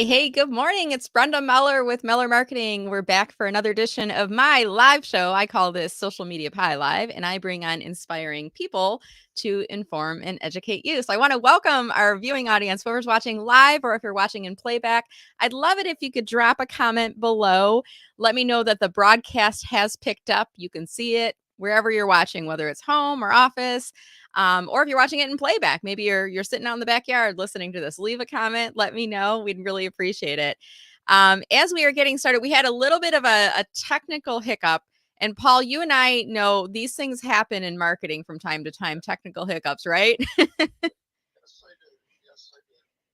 Hey, good morning. It's Brenda Meller with Meller Marketing. We're back for another edition of my live show. I call this Social Media Pie Live, and I bring on inspiring people to inform and educate you. So I want to welcome our viewing audience, whoever's watching live or if you're watching in playback. I'd love it if you could drop a comment below. Let me know that the broadcast has picked up. You can see it wherever you're watching, whether it's home or office. Or if you're watching it in playback, maybe you're sitting out in the backyard listening to this, leave a comment, let me know. We'd really appreciate it. As we are getting started, we had a little bit of a technical hiccup. And Paul, you and I know these things happen in marketing from time to time, technical hiccups, right?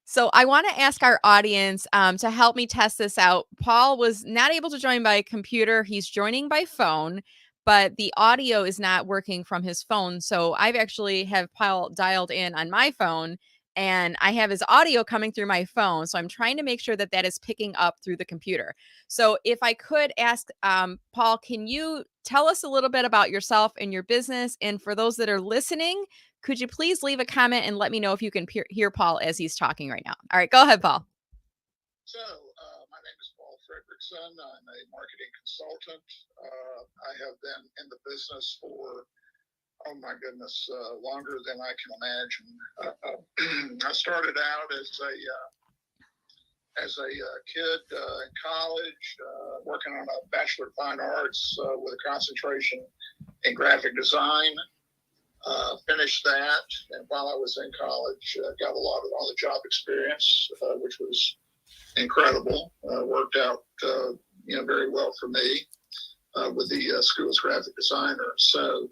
So I want to ask our audience to help me test this out. Paul was not able to join by computer. He's joining by phone, but the audio is not working from his phone. So I've actually have Paul dialed in on my phone and I have his audio coming through my phone. So I'm trying to make sure that that is picking up through the computer. So if I could ask, Paul, can you tell us a little bit about yourself and your business? And for those that are listening, could you please leave a comment and let me know if you can hear Paul as he's talking right now? All right, go ahead, Paul. So, my name is Paul Friederichsen. I'm a marketing consultant. I have been in the business for, oh my goodness, longer than I can imagine. I started out as a kid in college, working on a Bachelor of Fine Arts with a concentration in graphic design. Finished that, and while I was in college, got a lot of on-the-job experience, which was incredible. Worked out, very well for me with the school as graphic designer. So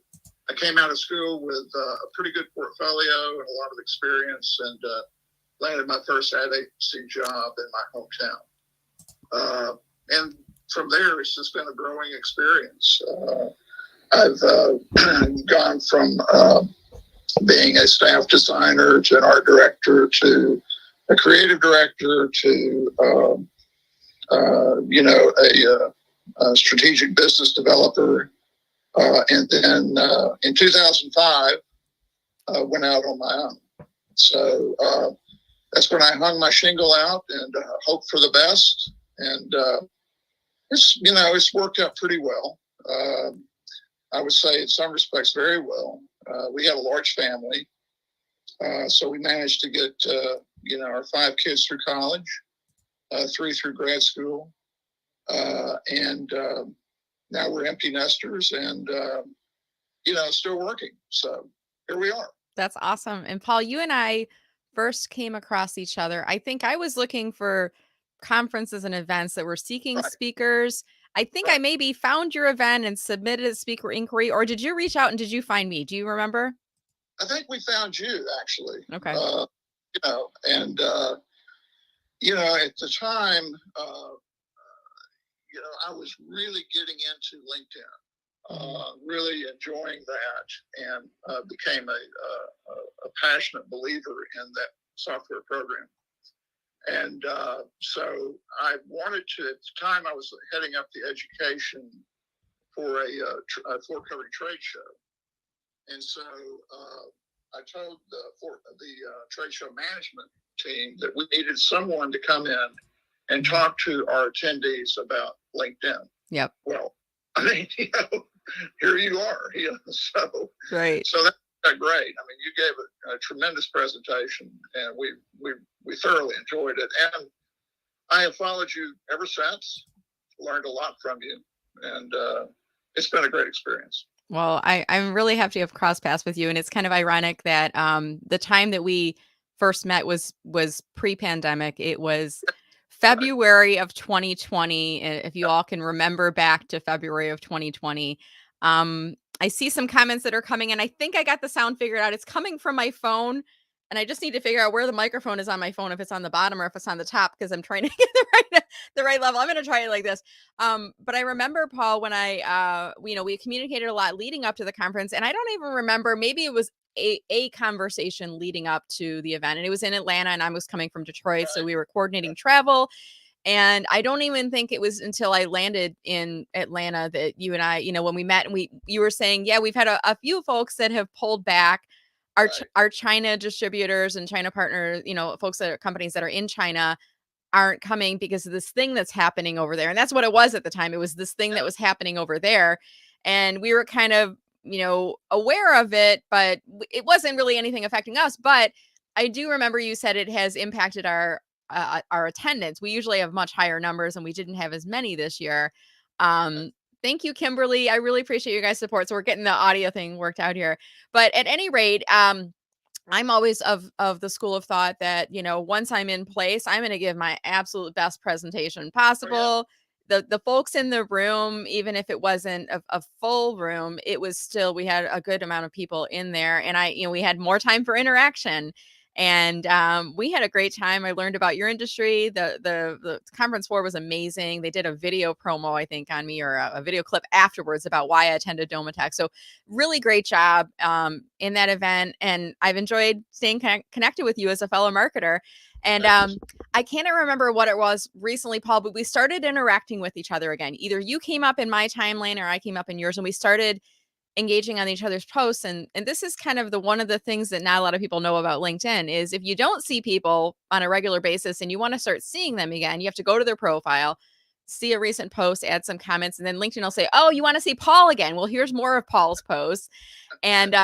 I came out of school with a pretty good portfolio and a lot of experience, and landed my first ad agency job in my hometown. And from there, it's just been a growing experience. I've gone from being a staff designer to an art director to a creative director to a strategic business developer, and then in 2005 went out on my own. So that's when I hung my shingle out and hoped for the best, and it's worked out pretty well. I would say in some respects very well. We had a large family, so we managed to get our 5 kids through college, 3 through grad school, and now we're empty nesters and still working. So here we are. That's awesome. And Paul, you and I first came across each other. I think I was looking for conferences and events that were seeking speakers. I think I maybe found your event and submitted a speaker inquiry, or did you reach out and did you find me? Do you remember? I think we found you, actually. Okay. At the time, I was really getting into LinkedIn, really enjoying that, and became a passionate believer in that software program. And so I wanted to, at the time I was heading up the education for a floor covering trade show. And so I told the trade show management team that we needed someone to come in and talk to our attendees about LinkedIn. Yep. Well, I mean, here you are. So, right. So that's great. I mean, you gave a tremendous presentation, and we thoroughly enjoyed it. And I have followed you ever since, learned a lot from you, and it's been a great experience. Well, I'm really happy to have crossed paths with you. And it's kind of ironic that the time that we first met was pre-pandemic. It was February of 2020. If you all can remember back to February of 2020. I see some comments that are coming in. I think I got the sound figured out. It's coming from my phone. And I just need to figure out where the microphone is on my phone, if it's on the bottom or if it's on the top, because I'm trying to get the right level. I'm going to try it like this. But I remember, Paul, when we communicated a lot leading up to the conference, and I don't even remember, maybe it was a conversation leading up to the event, and it was in Atlanta and I was coming from Detroit. So we were coordinating travel. And I don't even think it was until I landed in Atlanta that you and I, when we met and you were saying, yeah, we've had a few folks that have pulled back. Our China distributors and China partners, folks that are companies that are in China aren't coming because of this thing that's happening over there. And that's what it was at the time. It was this thing that was happening over there. And we were kind of, aware of it, but it wasn't really anything affecting us. But I do remember you said it has impacted our attendance. We usually have much higher numbers, and we didn't have as many this year. Thank you, Kimberly. I really appreciate you guys' support. So we're getting the audio thing worked out here. But at any rate, I'm always of the school of thought that, once I'm in place, I'm going to give my absolute best presentation possible. The folks in the room, even if it wasn't a full room, it was still, we had a good amount of people in there, and we had more time for interaction. And we had a great time. I learned about your industry. The conference floor was amazing. They did a video promo, I think, on me, or a video clip afterwards about why I attended Domatech. So really great job in that event. And I've enjoyed staying connected with you as a fellow marketer. And I can't remember what it was recently, Paul, but we started interacting with each other again. Either you came up in my timeline or I came up in yours, and we started engaging on each other's posts. And this is kind of one of the things that not a lot of people know about LinkedIn is if you don't see people on a regular basis and you want to start seeing them again, you have to go to their profile, see a recent post, add some comments, and then LinkedIn will say, oh, you want to see Paul again? Well, here's more of Paul's posts. And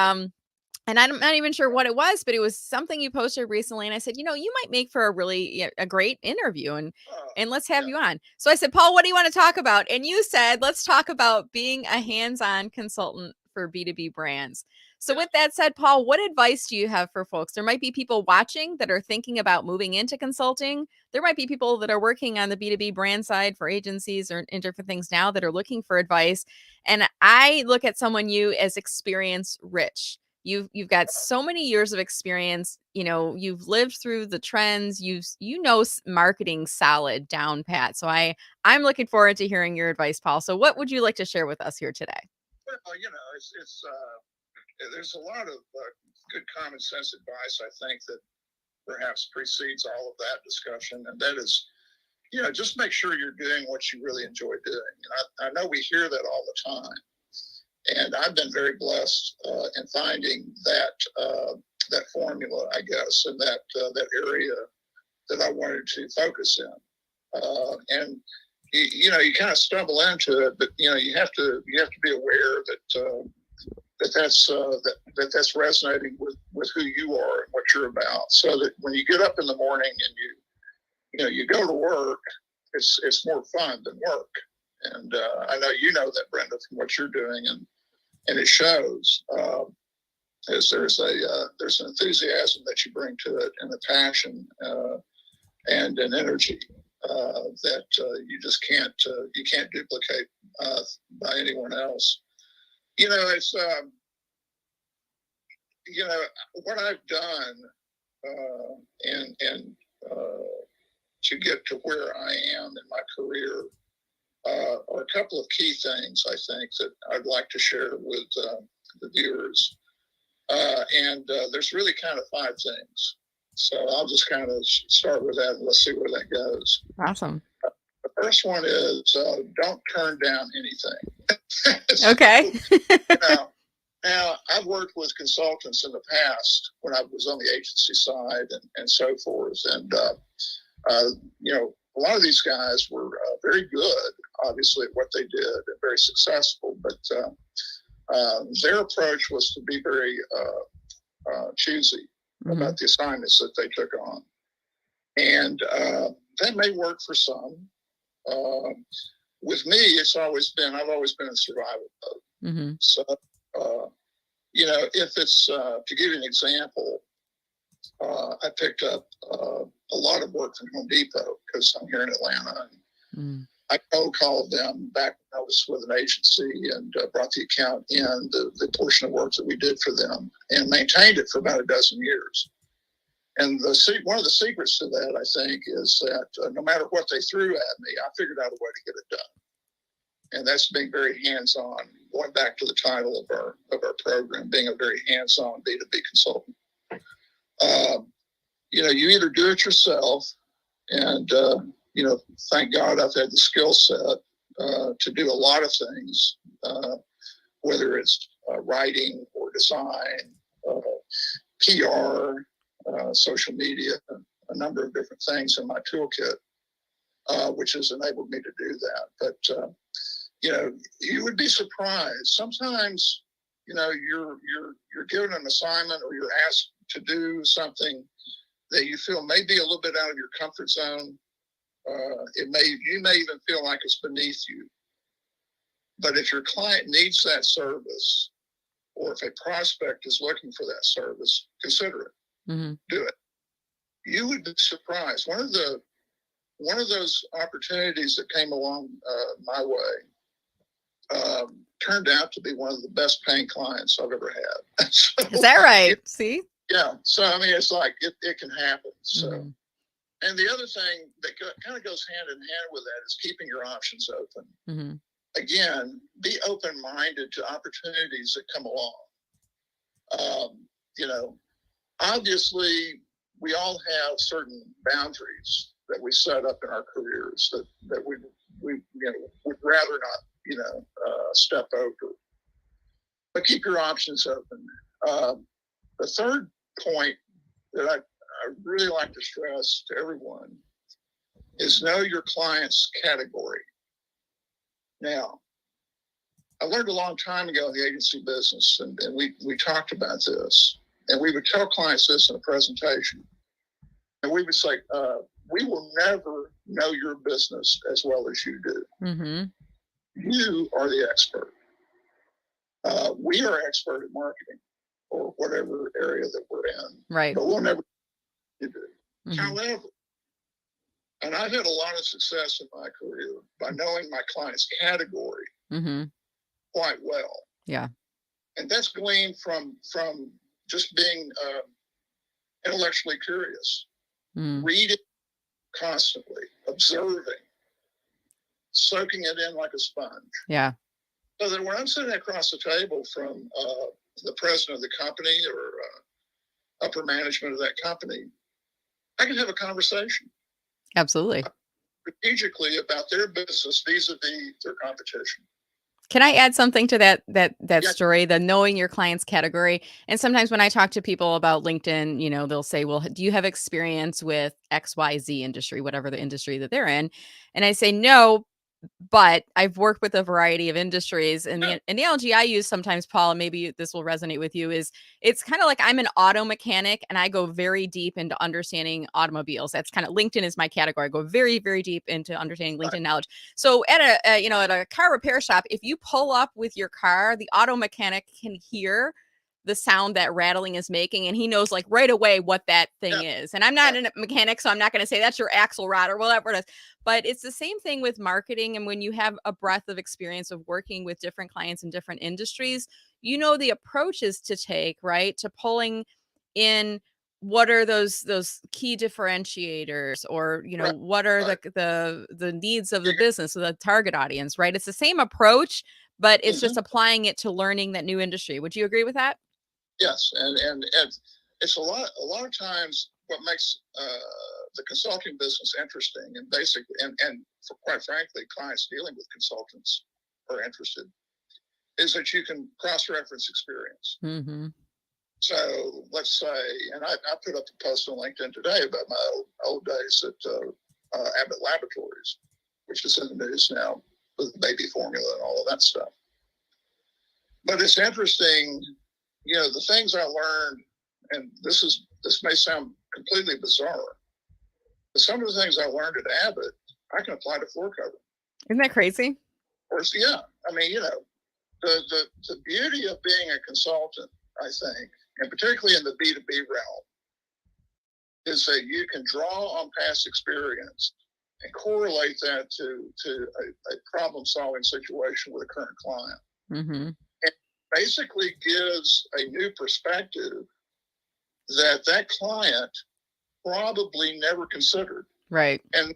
I'm not even sure what it was, but it was something you posted recently. And I said, you might make for a great interview, and let's have you on. So I said, Paul, what do you want to talk about? And you said, let's talk about being a hands-on consultant for B2B brands. So with that said, Paul, what advice do you have for folks? There might be people watching that are thinking about moving into consulting. There might be people that are working on the B2B brand side for agencies or in different things now that are looking for advice. And I look at someone you as experience rich. You've got so many years of experience. You've lived through the trends. Marketing solid down pat. So I'm looking forward to hearing your advice, Paul. So what would you like to share with us here today? Well, there's a lot of good common sense advice, I think, that perhaps precedes all of that discussion, and that is, just make sure you're doing what you really enjoy doing. And I know we hear that all the time. And I've been very blessed in finding that formula, I guess, and that area that I wanted to focus in. And you kind of stumble into it, but you have to be aware that's resonating with who you are and what you're about. So that when you get up in the morning and you go to work, it's more fun than work. And I know that, Brenda, from what you're doing, and it shows. As there's an enthusiasm that you bring to it, and a passion and an energy that you just can't duplicate by anyone else. It's what I've done and to get to where I am in my career are a couple of key things, I think, that I'd like to share with the viewers. And there's really kind of 5 things. So I'll just kind of start with that, and let's see where that goes. Awesome. The first one is don't turn down anything. Okay. Now, I've worked with consultants in the past when I was on the agency side and so forth. And, a lot of these guys were very good, obviously, at what they did, and very successful. But their approach was to be very choosy about the assignments that they took on. And that may work for some. With me, I've always been in survival mode. Mm-hmm. So, if it's, to give you an example, I picked up a lot of work from Home Depot because I'm here in Atlanta. And I cold called them back when I was with an agency and brought the account in, the portion of work that we did for them, and maintained it for about a dozen years. And one of the secrets to that, I think, is that no matter what they threw at me, I figured out a way to get it done. And that's being very hands-on, going back to the title of our program, being a very hands-on B2B consultant. You either do it yourself, and thank God I've had the skill set to do a lot of things, whether it's writing or design, PR, social media, a number of different things in my toolkit. which has enabled me to do that. But you would be surprised. Sometimes, you're given an assignment or you're asked to do something that you feel may be a little bit out of your comfort zone. You may even feel like it's beneath you. But if your client needs that service, or if a prospect is looking for that service, consider it. Mm-hmm. Do it. You would be surprised. One of those opportunities that came along my way turned out to be one of the best paying clients I've ever had. So, is that right? See? Yeah. So, I mean, it's like it can happen. So, mm-hmm. And the other thing that kind of goes hand in hand with that is keeping your options open. Mm-hmm. Again, be open-minded to opportunities that come along. Obviously, we all have certain boundaries that we set up in our careers that we would rather not step over. But keep your options open. The third point that I really like to stress to everyone is know your client's category. Now, I learned a long time ago in the agency business, and we talked about this, and we would tell clients this in a presentation, and we would say, we will never know your business as well as you do. Mm-hmm. You are the expert. We are expert at marketing or whatever area that we're in. Right. But we'll never do. Mm-hmm. However, and I've had a lot of success in my career by knowing my client's category mm-hmm. quite well. Yeah. And that's gleaned from just being intellectually curious, reading constantly, observing, soaking it in like a sponge. Yeah. So that when I'm sitting across the table from the president of the company or upper management of that company, I can have a conversation. Absolutely. Strategically about their business vis-a-vis their competition. Can I add something to that Yeah. story, the knowing your client's category? And sometimes when I talk to people about LinkedIn, they'll say, well, do you have experience with XYZ industry, whatever the industry that they're in? And I say, no, but I've worked with a variety of industries, and the analogy I use sometimes, Paul, and maybe this will resonate with you, is it's kind of like I'm an auto mechanic and I go very deep into understanding automobiles. That's kind of LinkedIn is my category. I go very, very deep into understanding LinkedIn knowledge. So at a car repair shop, if you pull up with your car, the auto mechanic can hear the sound that rattling is making, and he knows like right away what that thing is. And I'm not a mechanic, so I'm not going to say that's your axle rod or whatever it is. But it's the same thing with marketing. And when you have a breadth of experience of working with different clients in different industries, the approaches to take, right, to pulling in what are those key differentiators, or what are the needs of the business, or the target audience, right? It's the same approach, but it's just applying it to learning that new industry. Would you agree with that? Yes, and it's a lot of times what makes the consulting business interesting, and basically, and for, quite frankly, clients dealing with consultants are interested, is that you can cross-reference experience. Mm-hmm. So let's say, and I put up a post on LinkedIn today about my old days at Abbott Laboratories, which is in the news now with baby formula and all of that stuff. But it's interesting. The things I learned, and this may sound completely bizarre, but some of the things I learned at Abbott, I can apply to floor cover. Isn't that crazy? Of course, yeah. I mean, the beauty of being a consultant, I think, and particularly in the B2B realm, is that you can draw on past experience and correlate that to a problem-solving situation with a current client. Mm-hmm. Basically gives a new perspective that client probably never considered. Right. And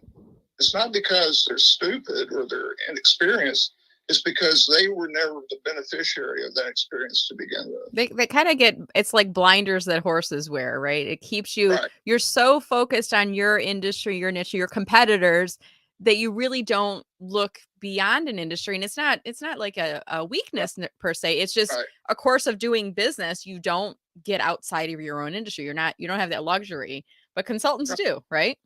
it's not because they're stupid or they're inexperienced. It's because they were never the beneficiary of that experience to begin with. They kind of it's like blinders that horses wear, right? It keeps you, Right. You're so focused on your industry, your niche, your competitors, that you really don't look beyond an industry. And it's not like a weakness per se. It's just a course of doing business. You don't get outside of your own industry. You don't have that luxury, but consultants do, right?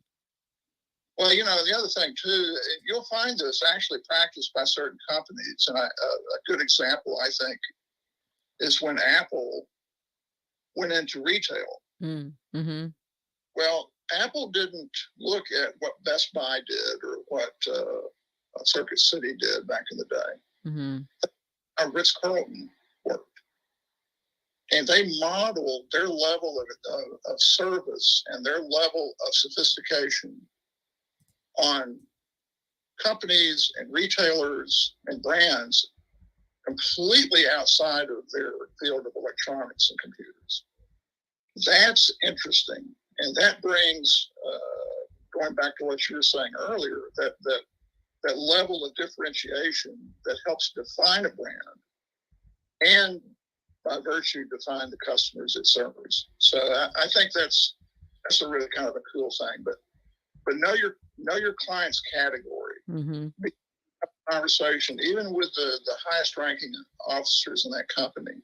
Well, the other thing too, you'll find this actually practiced by certain companies, and a good example, I think, is when Apple went into retail. Mm-hmm. Well, Apple didn't look at what Best Buy did or what Circuit City did back in the day. Mm-hmm. How Ritz-Carlton worked. And they modeled their level of service and their level of sophistication on companies and retailers and brands completely outside of their field of electronics and computers. That's interesting. And that brings, going back to what you were saying earlier, that level of differentiation that helps define a brand and by virtue define the customers it serves. So I think that's a really kind of a cool thing. But know your client's category. Mm-hmm. Conversation, even with the highest ranking officers in that company,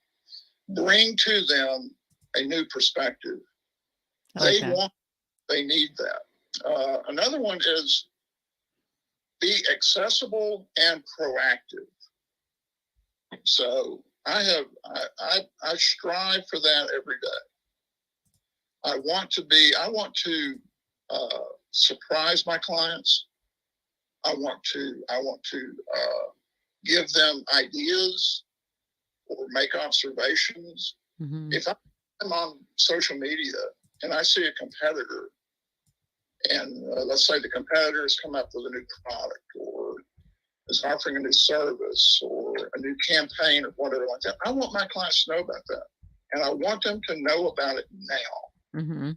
bring to them a new perspective. They need that. Another one is be accessible and proactive. So I strive for that every day. I want to surprise my clients. I want to give them ideas or make observations. Mm-hmm. If I'm on social media and I see a competitor, and let's say the competitor has come up with a new product or is offering a new service or a new campaign or whatever like that, I want my clients to know about that, and I want them to know about it now. Mm-hmm.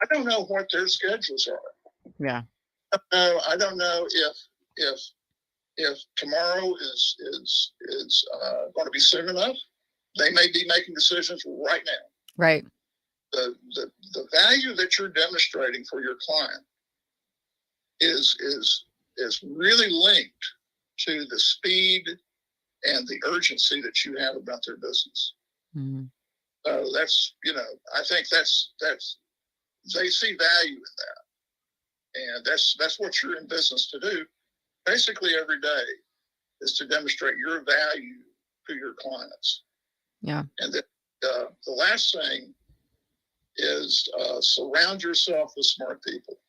I don't know what their schedules are. Yeah. I don't know if tomorrow is going to be soon enough. They may be making decisions right now. Right. The value that you're demonstrating for your client is really linked to the speed and the urgency that you have about their business. Mm-hmm. So that's, I think that's they see value in that. And that's what you're in business to do. Basically every day is to demonstrate your value to your clients. Yeah. And then the last thing is surround yourself with smart people.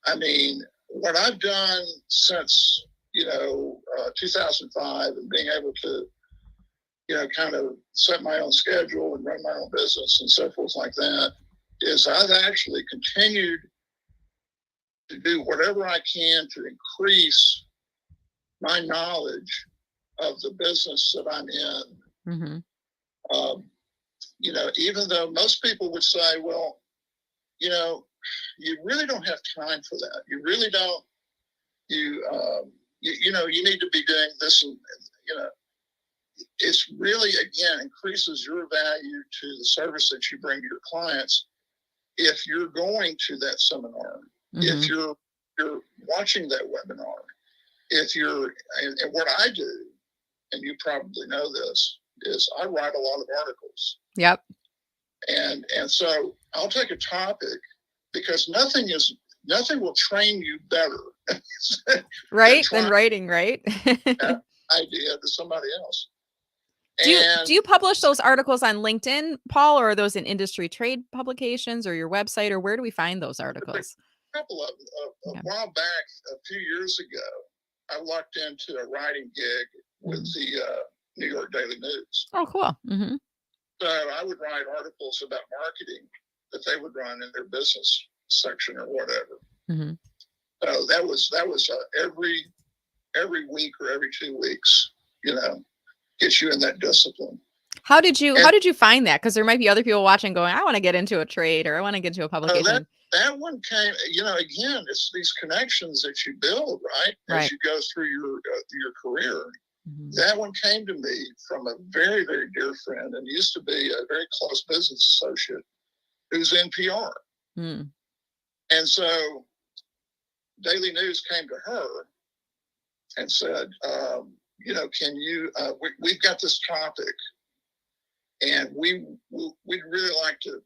I mean, what I've done since, 2005 and being able to, kind of set my own schedule and run my own business and so forth like that, is I've actually continued to do whatever I can to increase my knowledge of the business that I'm in. Mm-hmm. Even though most people would say, well, you really don't have time for that. You really don't. You need to be doing this, and it's really, again, increases your value to the service that you bring to your clients. If you're going to that seminar, Mm-hmm. if you're watching that webinar, and what I do, and you probably know this, is I write a lot of articles. Yep. And so I'll take a topic because nothing will train you better. Right. Than writing, right? That idea to somebody else. Do you publish those articles on LinkedIn, Paul, or are those in industry trade publications or your website, or where do we find those articles? A couple of them. A while back, a few years ago, I lucked into a writing gig with the New York Daily News. Oh, cool. Mm-hmm. So I would write articles about marketing that they would run in their business section or whatever. Mm-hmm. So that was every week or every 2 weeks, get you in that discipline. How did you find that? Because there might be other people watching going, I want to get into a trade or I want to get into a publication. That one came, again, it's these connections that you build, right? As you go through your career. Mm-hmm. That one came to me from a very, very dear friend and used to be a very close business associate who's in PR. Mm. And so Daily News came to her and said, can you, we've got this topic And we'd really like to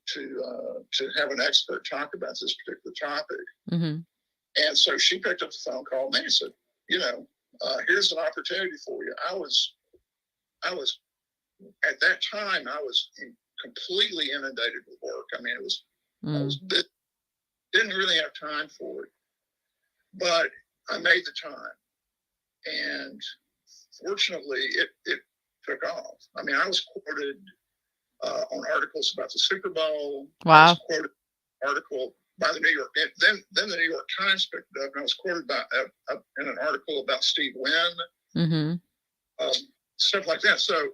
have an expert talk about this particular topic. Mm-hmm. And so she picked up the phone, called me, and said, here's an opportunity for you. I was at that time, I was completely inundated with work. I mean, I was didn't really have time for it, but I made the time, and fortunately, it took off. I mean, I was quoted on articles about the Super Bowl. Wow. I was quoted an article by the New York. Then the New York Times picked it up, and I was quoted in an article about Steve Wynn. Stuff like that. So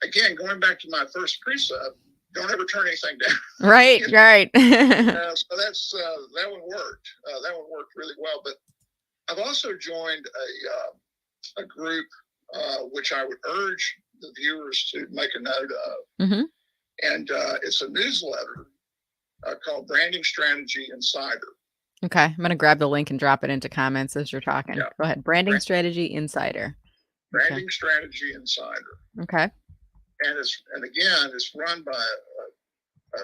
again, going back to my first precept, don't ever turn anything down. Right, right. So that's that one worked. That one worked really well. But I've also joined a group which I would urge the viewers to make a note of. Mm-hmm. And it's a newsletter called Branding Strategy Insider. Okay, I'm going to grab the link and drop it into comments as you're talking. Yeah. Go ahead. Branding Strategy Insider. Branding Strategy Insider. Okay. And again, it's run by a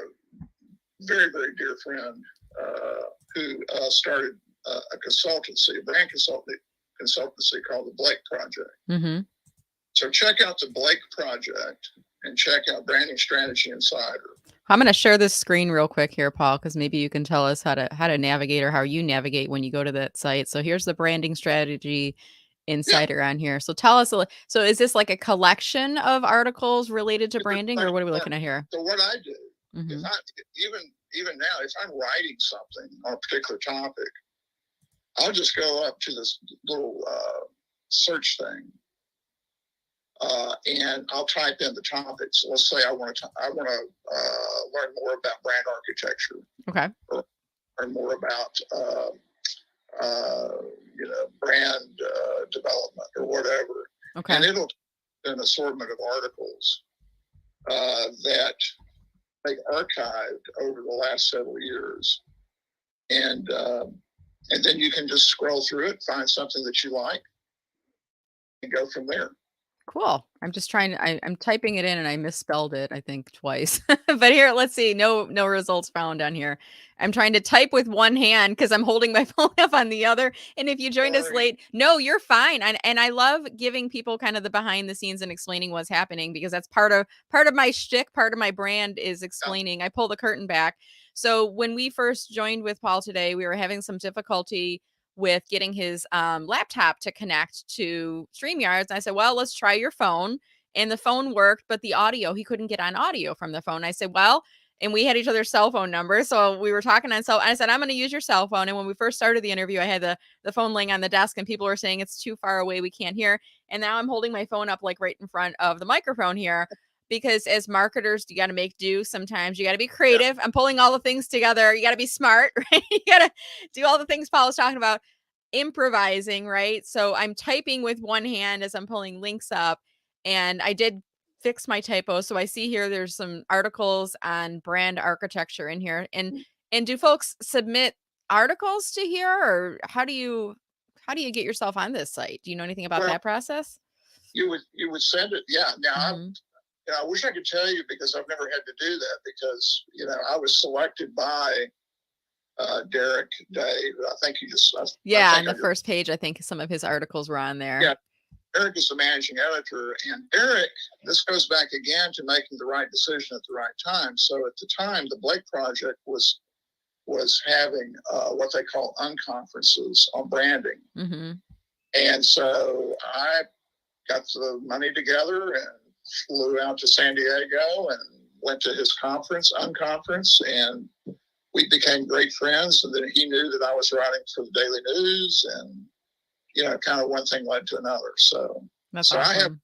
very, very dear friend who started a consultancy, a brand consultancy called the Blake Project. Mm-hmm. So check out the Blake Project and check out Branding Strategy Insider. I'm going to share this screen real quick here, Paul, because maybe you can tell us how to navigate or how you navigate when you go to that site. So here's the Branding Strategy Insider on here. So tell us, so is this like a collection of articles related to branding, or what are we looking at here? So what I do, if even now, if I'm writing something on a particular topic, I'll just go up to this little search thing, and I'll type in the topics. Let's say I want to learn more about brand architecture. Okay. Or more about brand development or whatever. Okay. And it'll be an assortment of articles that they archived over the last several years, and then you can just scroll through it, find something that you like, and go from there. Cool. I'm just trying to, I'm typing it in and I misspelled it, I think twice, but here, let's see. No results found on here. I'm trying to type with one hand because I'm holding my phone up on the other. And if you joined us late, no, you're fine. And I love giving people kind of the behind the scenes and explaining what's happening, because that's part of my shtick, part of my brand is explaining. I pull the curtain back. So when we first joined with Paul today, we were having some difficulty with getting his laptop to connect to StreamYards. And I said, well, let's try your phone. And the phone worked, but the audio, he couldn't get on audio from the phone. I said, well, and we had each other's cell phone numbers. So we were talking on cell. I said, I'm going to use your cell phone. And when we first started the interview, I had the phone laying on the desk and people were saying it's too far away, we can't hear. And now I'm holding my phone up like right in front of the microphone here. Because as marketers, you got to make do. Sometimes you got to be creative. I'm pulling all the things together. You got to be smart, right? You got to do all the things Paul was talking about, improvising, right? So I'm typing with one hand as I'm pulling links up, and I did fix my typo. So I see here there's some articles on brand architecture in here. And do folks submit articles to here, or how do you get yourself on this site? Do you know anything about that process? You would send it. Yeah. Now I wish I could tell you, because I've never had to do that, because I was selected by Derek Day. I think he just on the first page, I think some of his articles were on there. Yeah, Derek is the managing editor, and Derek, this goes back again to making the right decision at the right time. So at the time, the Blake Project was having what they call unconferences on branding, and so I got the money together and flew out to San Diego and went to his unconference, and we became great friends. And then he knew that I was writing for the Daily News, and kind of one thing led to another. So awesome.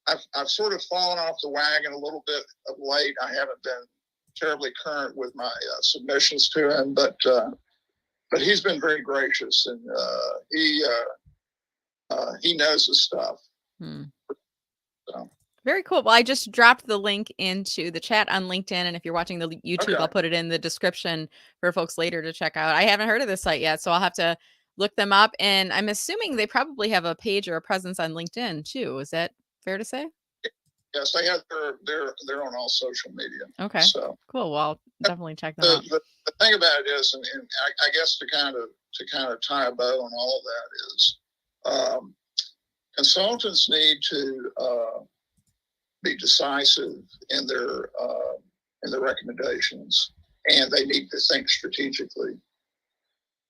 I've sort of fallen off the wagon a little bit of late. I haven't been terribly current with my submissions to him, but he's been very gracious, and he knows his stuff. So. Very cool. Well, I just dropped the link into the chat on LinkedIn. And if you're watching the YouTube, I'll put it in the description for folks later to check out. I haven't heard of this site yet, so I'll have to look them up. And I'm assuming they probably have a page or a presence on LinkedIn too. Is that fair to say? Yes, they have they're on all social media. Okay. So cool. Well, I'll definitely check them out. the thing about it is, and I guess to kind of tie a bow on all of that is, consultants need to be decisive in their recommendations, and they need to think strategically.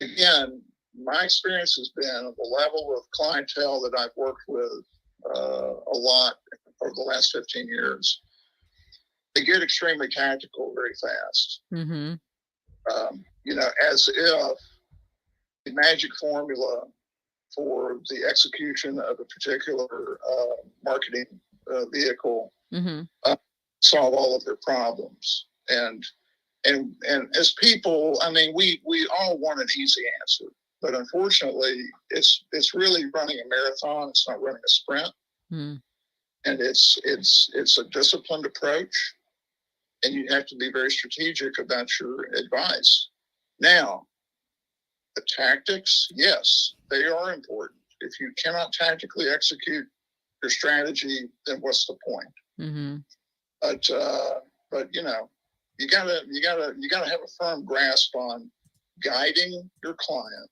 Again, my experience has been the level of clientele that I've worked with a lot over the last 15 years. They get extremely tactical very fast. Mm-hmm. As if the magic formula for the execution of a particular marketing vehicle solve all of their problems. And as people, I mean, we all want an easy answer, but unfortunately, it's really running a marathon. It's not running a sprint, and it's a disciplined approach, and you have to be very strategic about your advice. Now, the tactics, yes, they are important. If you cannot tactically execute your strategy, then what's the point? Mm-hmm. But you gotta have a firm grasp on guiding your client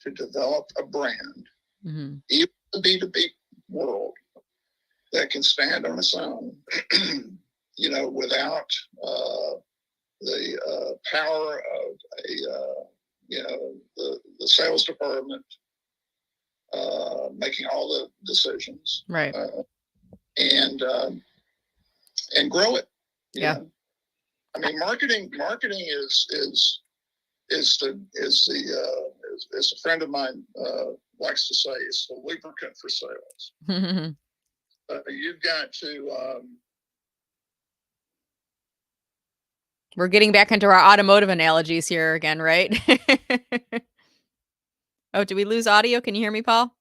to develop a brand, even the B2B world, that can stand on its own, without the power of the sales department making all the decisions, right? And grow it. Yeah. I mean, marketing is a friend of mine likes to say, it's the lubricant for sales. You've got to. We're getting back into our automotive analogies here again, right? Oh, did we lose audio? Can you hear me, Paul?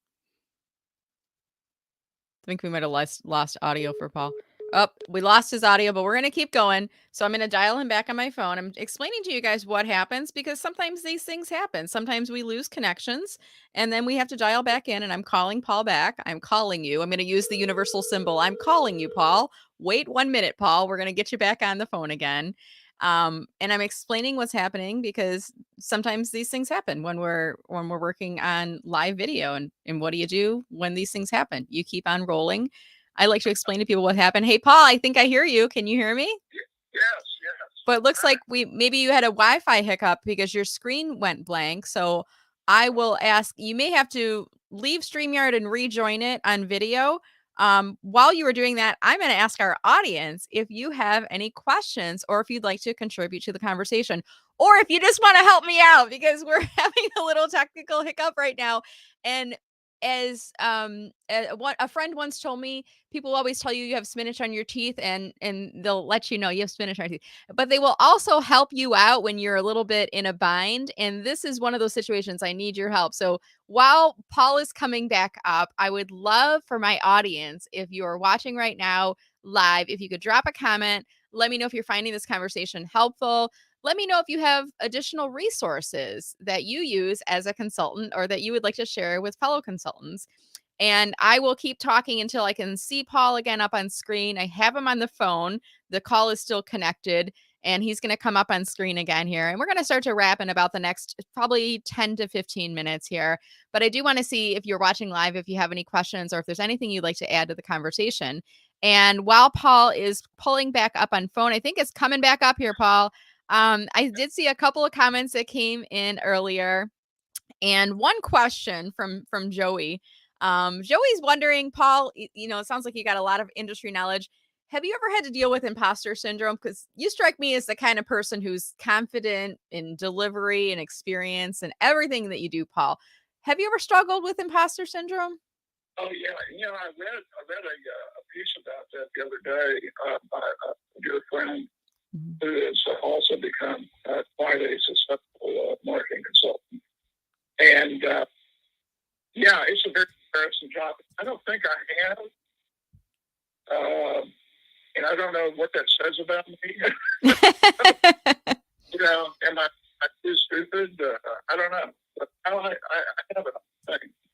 I think we might have lost audio for Paul. Oh, we lost his audio, but we're going to keep going. So I'm going to dial him back on my phone. I'm explaining to you guys what happens because sometimes these things happen. Sometimes we lose connections and then we have to dial back in, and I'm calling Paul back. I'm calling you. I'm going to use the universal symbol. I'm calling you, Paul. Wait 1 minute, Paul. We're going to get you back on the phone again. And I'm explaining what's happening because sometimes these things happen when we're working on live video. And what do you do when these things happen? You keep on rolling. I like to explain to people what happened. Hey, Paul, I think I hear you. Can you hear me? Yes. But it looks like maybe you had a Wi-Fi hiccup because your screen went blank. So I will ask, you may have to leave StreamYard and rejoin it on video. While you were doing that, I'm going to ask our audience if you have any questions or if you'd like to contribute to the conversation, or if you just want to help me out because we're having a little technical hiccup right now. And as a friend once told me, people always tell you have spinach on your teeth, and they'll let you know you have spinach on your teeth, but they will also help you out when you're a little bit in a bind. And this is one of those situations I need your help. So while Paul is coming back up, I would love for my audience, if you are watching right now live, if you could drop a comment, let me know if you're finding this conversation helpful. Let me know if you have additional resources that you use as a consultant or that you would like to share with fellow consultants. And I will keep talking until I can see Paul again up on screen. I have him on the phone. The call is still connected, and he's going to come up on screen again here. And we're going to start to wrap in about the next probably 10 to 15 minutes here. But I do want to see, if you're watching live, if you have any questions or if there's anything you'd like to add to the conversation. And while Paul is pulling back up on phone, I think it's coming back up here, Paul. I did see a couple of comments that came in earlier, and one question from Joey. Joey's wondering, Paul, it sounds like you got a lot of industry knowledge. Have you ever had to deal with imposter syndrome? Because you strike me as the kind of person who's confident in delivery and experience and everything that you do, Paul. Have you ever struggled with imposter syndrome? Oh yeah, I read a piece about that the other day by a dear friend who has also become quite a successful marketing consultant. And it's a very interesting job. I don't think I have, and I don't know what that says about me. Am I too stupid? I don't know. But I haven't.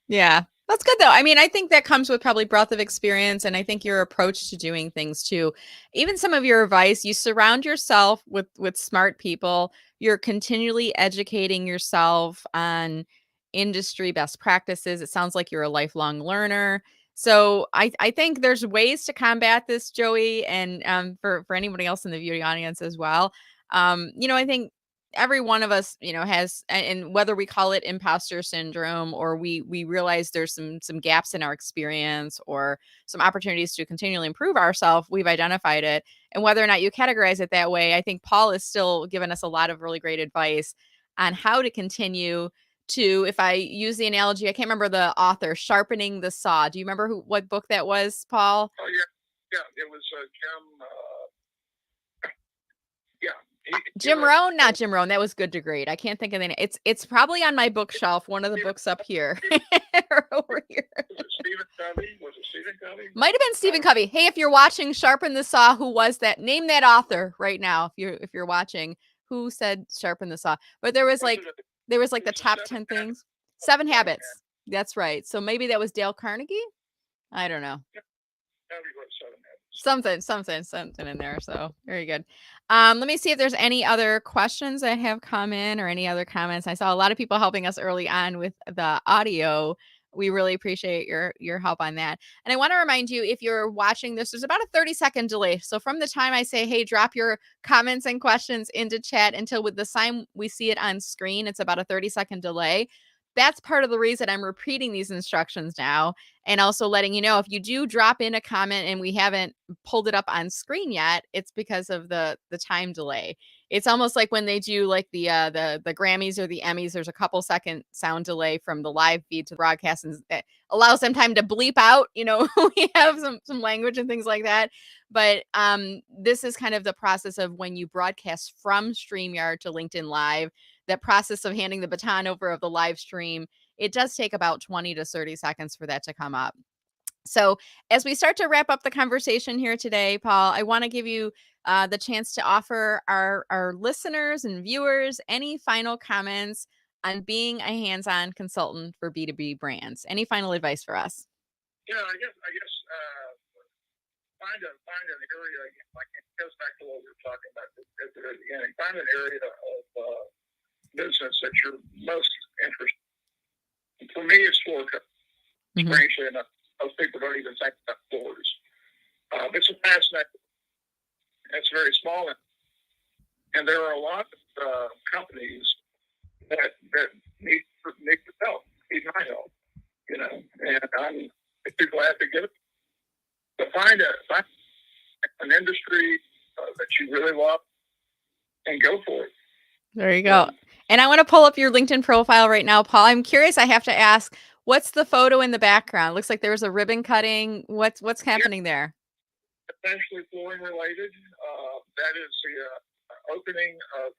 Yeah. That's good though. I mean, I think that comes with probably breadth of experience, and I think your approach to doing things too. Even some of your advice, you surround yourself with smart people. You're continually educating yourself on industry best practices. It sounds like you're a lifelong learner. So I think there's ways to combat this, Joey, and for anybody else in the viewing audience as well. I think every one of us, has, and whether we call it imposter syndrome or we realize there's some gaps in our experience or some opportunities to continually improve ourselves, we've identified it. And whether or not you categorize it that way, I think Paul has still given us a lot of really great advice on how to continue to, if I use the analogy, I can't remember the author, sharpening the saw. Do you remember what book that was, Paul? Oh yeah, it was Jim. Jim Rohn, not Jim Rohn. That was Good to Great. I can't think of the name. It's probably on my bookshelf, one of the books up here or over here. Was it Stephen Covey? Was it Stephen Covey? Might have been Stephen Covey. Hey, if you're watching Sharpen the Saw, who was that? Name that author right now. If you're watching, who said Sharpen the Saw? But there was the top 10 things. 7 Habits. That's right. So maybe that was Dale Carnegie. I don't know. Something in there. So very good. Let me see if there's any other questions that have come in or any other comments. I saw a lot of people helping us early on with the audio. We really appreciate your help on that. And I want to remind you, if you're watching this, there's about a 30-second delay. So from the time I say, hey, drop your comments and questions into chat until with the time we see it on screen, it's about a 30-second delay. That's part of the reason I'm repeating these instructions now, and also letting you know if you do drop in a comment and we haven't pulled it up on screen yet, it's because of the time delay. It's almost like when they do like the Grammys or the Emmys, there's a couple second sound delay from the live feed to the broadcast, and that allows them time to bleep out, we have some language and things like that. But this is kind of the process of when you broadcast from StreamYard to LinkedIn Live, that process of handing the baton over of the live stream, it does take about 20 to 30 seconds for that to come up. So as we start to wrap up the conversation here today, Paul, I want to give you the chance to offer our listeners and viewers any final comments on being a hands-on consultant for B2B brands. Any final advice for us? Yeah, I guess find an area, like it goes back to what we were talking about at the very beginning. Find an area of business that you're most interested in. For me, it's floor covering. Strangely enough, most people don't even think about floors. It's a fascinating. It's very small, and there are a lot of companies that need help, need my help. And I'm too glad to give it. But find an industry that you really love and go for it. There you go. And I want to pull up your LinkedIn profile right now, Paul. I'm curious. I have to ask, what's the photo in the background? Looks like there was a ribbon cutting. What's happening there? Essentially flooring related. That is the opening of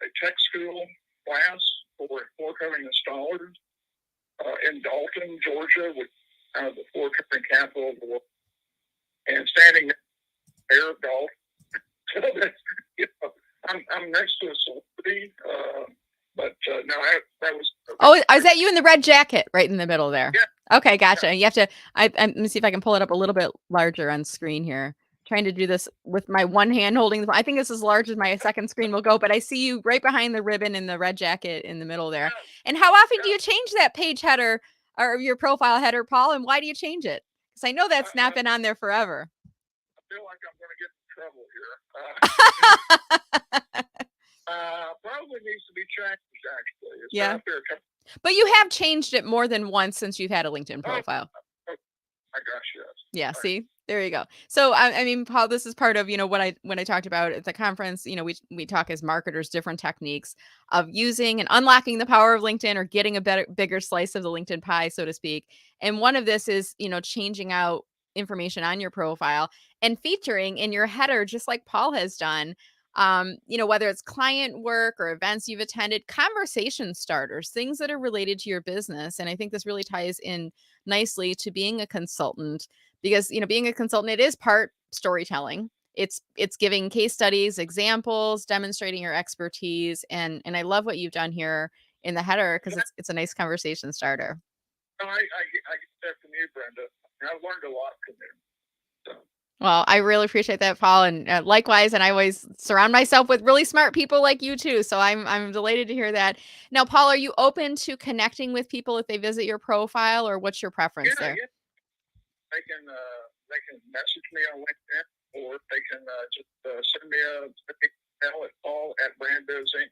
a tech school class for floor covering installers in Dalton, Georgia, which is kind of the floor covering capital of the world. And standing there of Dalton. So I'm next to a celebrity, but no, that was. Oh, is that you in the red jacket right in the middle there? Yeah. Okay, gotcha. Yeah. You have to. Let me see if I can pull it up a little bit larger on screen here. Trying to do this with my one hand holding. I think it's as large as my second screen will go, but I see you right behind the ribbon in the red jacket in the middle there. Yeah. And how often do you change that page header or your profile header, Paul? And why do you change it? Because I know that's not been on there forever. I feel like I'm going to get in trouble here. Probably needs to be changed, actually. It's yeah. But you have changed it more than once since you've had a LinkedIn profile. Oh my gosh, yes. Yeah, right. See? There you go. So, I mean, Paul, this is part of, when I talked about at the conference, we talk as marketers, different techniques of using and unlocking the power of LinkedIn or getting a bigger slice of the LinkedIn pie, so to speak. And one of this is, changing out information on your profile and featuring in your header, just like Paul has done, whether it's client work or events you've attended, conversation starters, things that are related to your business. And I think this really ties in nicely to being a consultant because, being a consultant, it is part storytelling. It's giving case studies, examples, demonstrating your expertise. And I love what you've done here in the header because it's a nice conversation starter. I get that from you, Brenda. I've learned a lot from you. So. Well, I really appreciate that, Paul, and likewise. And I always surround myself with really smart people like you too. So I'm delighted to hear that. Now, Paul, are you open to connecting with people if they visit your profile, or what's your preference there? Yeah. They can message me on LinkedIn, or they can just send me a email at paul@brandbiz.inc.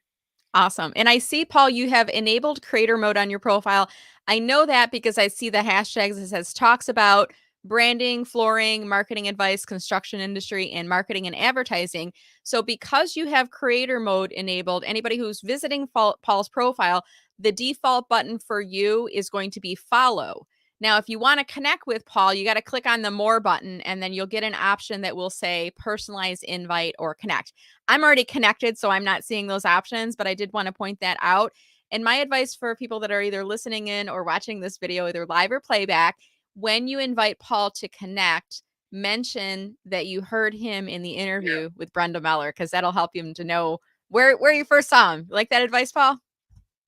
Awesome. And I see, Paul, you have enabled creator mode on your profile. I know that because I see the hashtags. It says talks about branding, flooring, marketing advice, construction industry, and marketing and advertising. So because you have creator mode enabled, anybody who's visiting Paul's profile, the default button for you is going to be follow. Now, if you want to connect with Paul, you got to click on the more button, and then you'll get an option that will say personalize invite or connect. I'm already connected, so I'm not seeing those options, but I did want to point that out. And my advice for people that are either listening in or watching this video, either live or playback, when you invite Paul to connect, mention that you heard him in the interview with Brenda Meller, because that'll help him to know where you first saw him. Like that advice, Paul?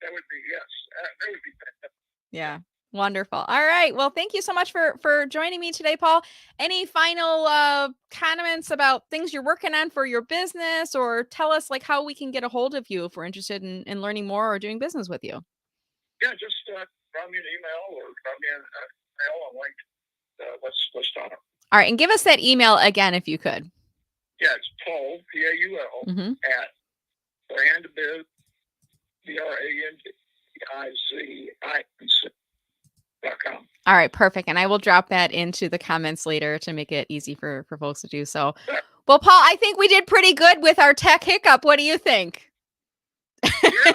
That would be, yes. That would be fantastic. Yeah. Wonderful. All right. Well, thank you so much for joining me today, Paul. Any final comments about things you're working on for your business, or tell us like how we can get a hold of you if we're interested in learning more or doing business with you? Yeah, just drop me an email or drop me an email on LinkedIn. Let's talk. All right. And give us that email again, if you could. Yeah, it's Paul, Paul, at brandbiz, BRANDBIZ.com. All right, perfect. And I will drop that into the comments later to make it easy for folks to do so. Well, Paul, I think we did pretty good with our tech hiccup. What do you think? Yeah,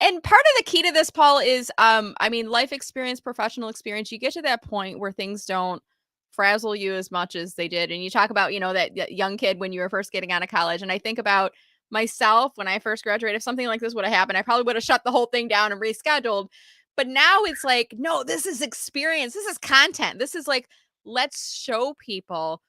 and part of the key to this, Paul, is, life experience, professional experience. You get to that point where things don't frazzle you as much as they did. And you talk about, that young kid when you were first getting out of college. And I think about myself when I first graduated. If something like this would have happened, I probably would have shut the whole thing down and rescheduled. But now it's like, no, this is experience. This is content. This is like, let's show people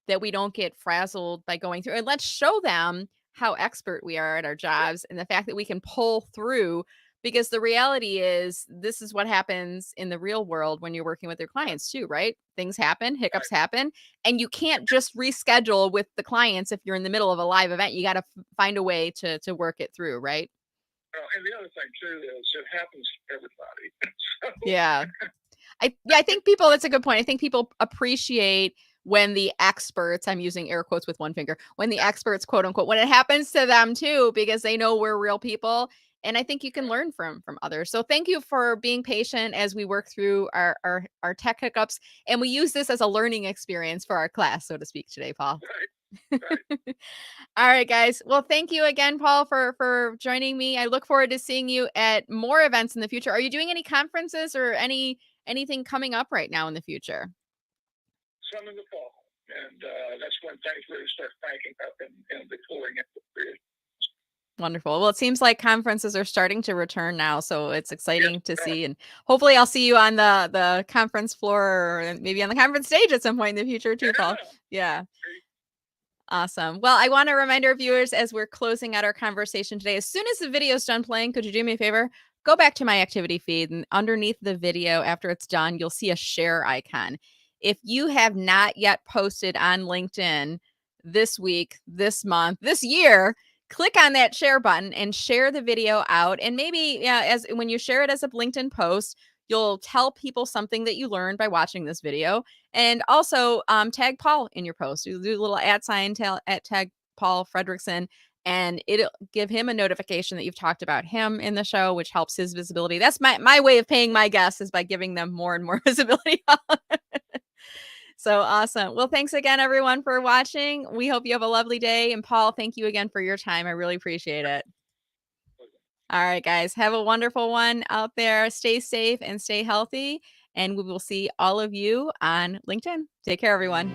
that we don't get frazzled by going through, and let's show them how expert we are at our jobs and the fact that we can pull through, because the reality is this is what happens in the real world when you're working with your clients too, right? Things happen, hiccups happen, and you can't just reschedule with the clients if you're in the middle of a live event. You got to find a way to work it through, right? And the other thing too is it happens to everybody. So. Yeah. I think people, that's a good point. I think people appreciate when the experts, I'm using air quotes with one finger, when the experts, quote unquote, when it happens to them too, because they know we're real people. And I think you can learn from others. So thank you for being patient as we work through our tech hiccups. And we use this as a learning experience for our class, so to speak, today, Paul. Right. All right, guys. Well, thank you again, Paul, for joining me. I look forward to seeing you at more events in the future. Are you doing any conferences or anything coming up right now in the future? Some in the fall. And that's when things really start cranking up in the cooling period. Wonderful. Well, it seems like conferences are starting to return now, so it's exciting to see. And hopefully I'll see you on the conference floor, or maybe on the conference stage at some point in the future too, Paul. Yeah. Awesome. Well, I want to remind our viewers as we're closing out our conversation today, as soon as the video is done playing, could you do me a favor? Go back to my activity feed, and underneath the video, after it's done, you'll see a share icon. If you have not yet posted on LinkedIn this week, this month, this year, click on that share button and share the video out. And maybe as when you share it as a LinkedIn post, you'll tell people something that you learned by watching this video. And also tag Paul in your post. You do a little tag Paul Friederichsen, and it'll give him a notification that you've talked about him in the show, which helps his visibility. That's my way of paying my guests, is by giving them more and more visibility. So awesome. Well, thanks again, everyone, for watching. We hope you have a lovely day. And Paul, thank you again for your time. I really appreciate it. All right, guys, have a wonderful one out there. Stay safe and stay healthy. And we will see all of you on LinkedIn. Take care, everyone.